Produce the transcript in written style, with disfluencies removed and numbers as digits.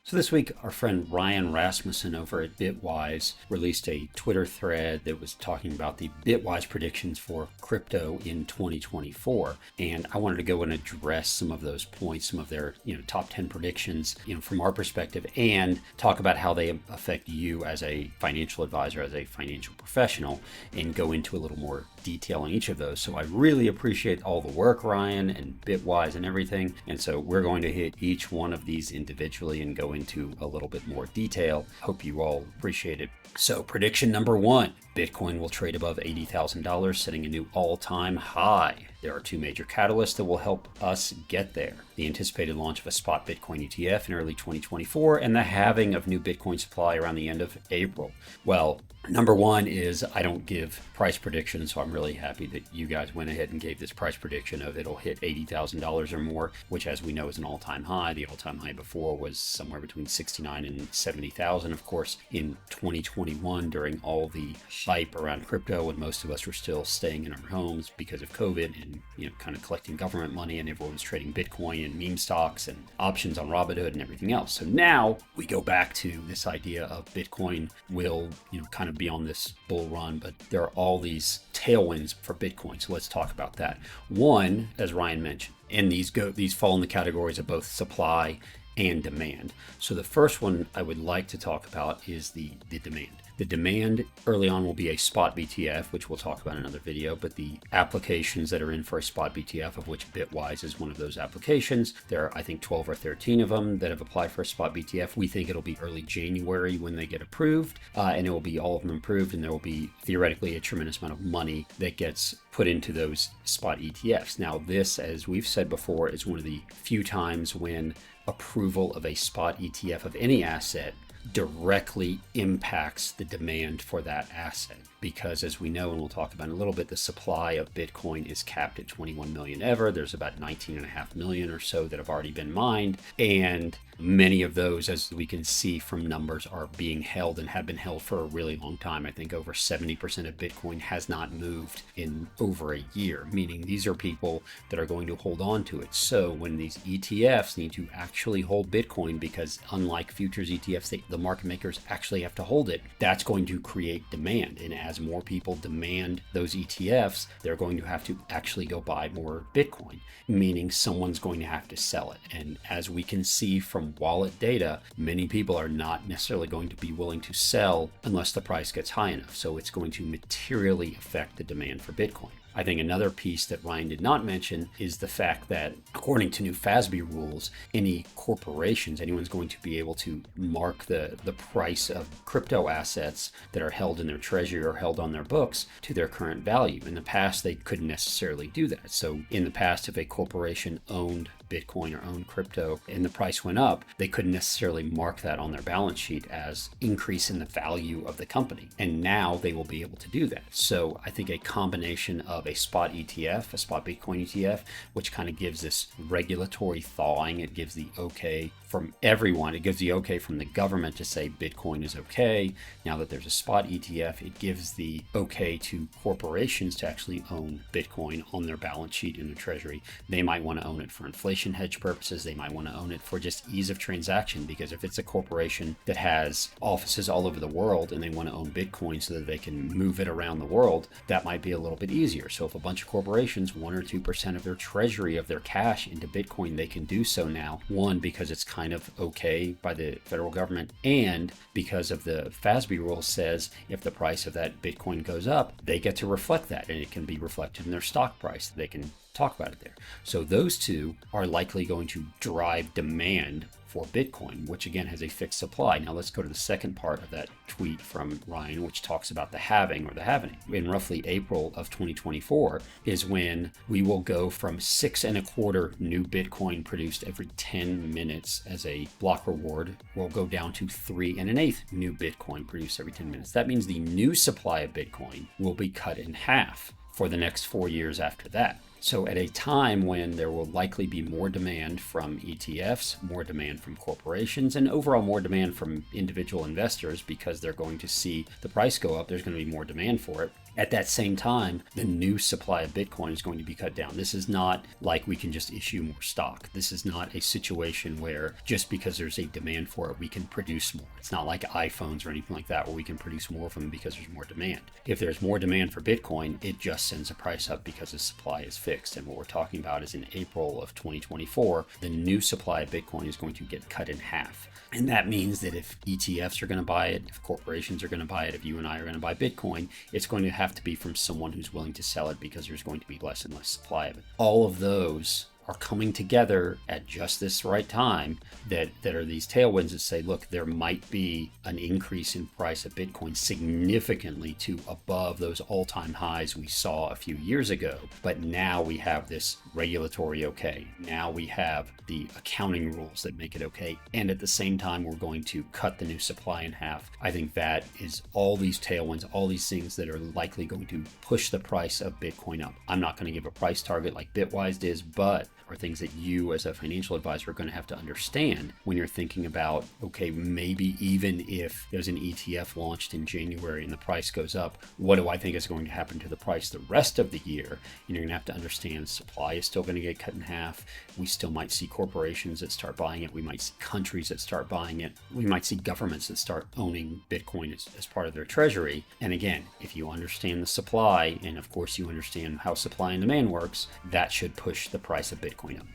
So this week, our friend Ryan Rasmussen over at Bitwise released a Twitter thread that was talking about the Bitwise predictions for crypto in 2024. And I wanted to go and address some of those points, some of their top 10 predictions from our perspective, and talk about how they affect you as a financial advisor, as a financial professional, and go into a little more detail on each of those. So I really appreciate all the work, Ryan, and Bitwise and everything. And so we're going to hit each one of these individually and go into a little bit more detail. Hope you all appreciate it. So prediction number 1, Bitcoin will trade above $80,000, setting a new all-time high. There are two major catalysts that will help us get there. The anticipated launch of a Spot Bitcoin ETF in early 2024 and the halving of new Bitcoin supply around the end of April. Well, number 1 is I don't give price predictions, so I'm really happy that you guys went ahead and gave this price prediction of it'll hit $80,000 or more, which as we know is an all-time high. The all-time high before was somewhere between 69 and 70,000. Of course, in 2021, during all the hype around crypto, when most of us were still staying in our homes because of COVID and kind of collecting government money, and everyone was trading Bitcoin and meme stocks and options on Robinhood and everything else. So now we go back to this idea of Bitcoin will kind of be on this bull run, but there are all these tailwinds for Bitcoin. So let's talk about that. One, as Ryan mentioned, and these fall in the categories of both supply and demand. So the first one I would like to talk about is the demand. The demand early on will be a spot BTF, which we'll talk about in another video, but the applications that are in for a spot BTF, of which Bitwise is one of those applications, there are, I think, 12 or 13 of them that have applied for a spot BTF. We think it'll be early January when they get approved, and it will be all of them approved, and there will be theoretically a tremendous amount of money that gets put into those spot ETFs. Now, this, as we've said before, is one of the few times when approval of a spot ETF of any asset directly impacts the demand for that asset, because as we know, and we'll talk about in a little bit, the supply of Bitcoin is capped at 21 million ever. There's about 19.5 million or so that have already been mined, and many of those, as we can see from numbers, are being held and have been held for a really long time. I think over 70% of Bitcoin has not moved in over a year, meaning these are people that are going to hold on to it. So when these ETFs need to actually hold Bitcoin, because unlike futures ETFs, the market makers actually have to hold it, that's going to create demand. And as more people demand those ETFs, they're going to have to actually go buy more Bitcoin, meaning someone's going to have to sell it. And as we can see from wallet data, many people are not necessarily going to be willing to sell unless the price gets high enough. So it's going to materially affect the demand for Bitcoin. I think another piece that Ryan did not mention is the fact that according to new FASB rules, any corporations, anyone's going to be able to mark the price of crypto assets that are held in their treasury or held on their books to their current value. In the past, they couldn't necessarily do that. So in the past, if a corporation owned Bitcoin or owned crypto and the price went up, they couldn't necessarily mark that on their balance sheet as increase in the value of the company. And now they will be able to do that. So I think a combination of a spot ETF, a spot Bitcoin ETF, which kind of gives this regulatory thawing, it gives the okay from everyone. It gives the okay from the government to say Bitcoin is okay. Now that there's a spot ETF, it gives the okay to corporations to actually own Bitcoin on their balance sheet in their treasury. They might want to own it for inflation hedge purposes. They might want to own it for just ease of transaction, because if it's a corporation that has offices all over the world and they want to own Bitcoin so that they can move it around the world, that might be a little bit easier. So if a bunch of corporations, 1 or 2% of their treasury of their cash into Bitcoin, they can do so now. One, because it's kind of okay by the federal government, and because of the FASB rule says if the price of that Bitcoin goes up, they get to reflect that, and it can be reflected in their stock price. They can talk about it there. So those two are likely going to drive demand for Bitcoin, which again has a fixed supply. Now let's go to the second part of that tweet from Ryan, which talks about the halving or the halvening. In roughly April of 2024 is when we will go from 6.25 new Bitcoin produced every 10 minutes as a block reward. We'll go down to 3.125 new Bitcoin produced every 10 minutes. That means the new supply of Bitcoin will be cut in half for the next 4 years after that. So at a time when there will likely be more demand from ETFs, more demand from corporations, and overall more demand from individual investors because they're going to see the price go up, there's going to be more demand for it. At that same time, the new supply of Bitcoin is going to be cut down. This is not like we can just issue more stock. This is not a situation where just because there's a demand for it, we can produce more. It's not like iPhones or anything like that where we can produce more of them because there's more demand. If there's more demand for Bitcoin, it just sends the price up because the supply is fixed. And what we're talking about is in April of 2024, the new supply of Bitcoin is going to get cut in half. And that means that if ETFs are going to buy it, if corporations are going to buy it, if you and I are going to buy Bitcoin, it's going to have to be from someone who's willing to sell it because there's going to be less and less supply of it. All of those are coming together at just this right time that are these tailwinds that say, look, there might be an increase in price of Bitcoin significantly to above those all-time highs we saw a few years ago. But now we have this regulatory okay. Now we have the accounting rules that make it okay. And at the same time, we're going to cut the new supply in half. I think that is all these tailwinds, all these things that are likely going to push the price of Bitcoin up. I'm not going to give a price target like Bitwise does, but are things that you as a financial advisor are going to have to understand when you're thinking about, okay, maybe even if there's an ETF launched in January and the price goes up, what do I think is going to happen to the price the rest of the year? And you're going to have to understand supply is still going to get cut in half. We still might see corporations that start buying it. We might see countries that start buying it. We might see governments that start owning Bitcoin as part of their treasury. And again, if you understand the supply, and of course you understand how supply and demand works, that should push the price of Bitcoin up.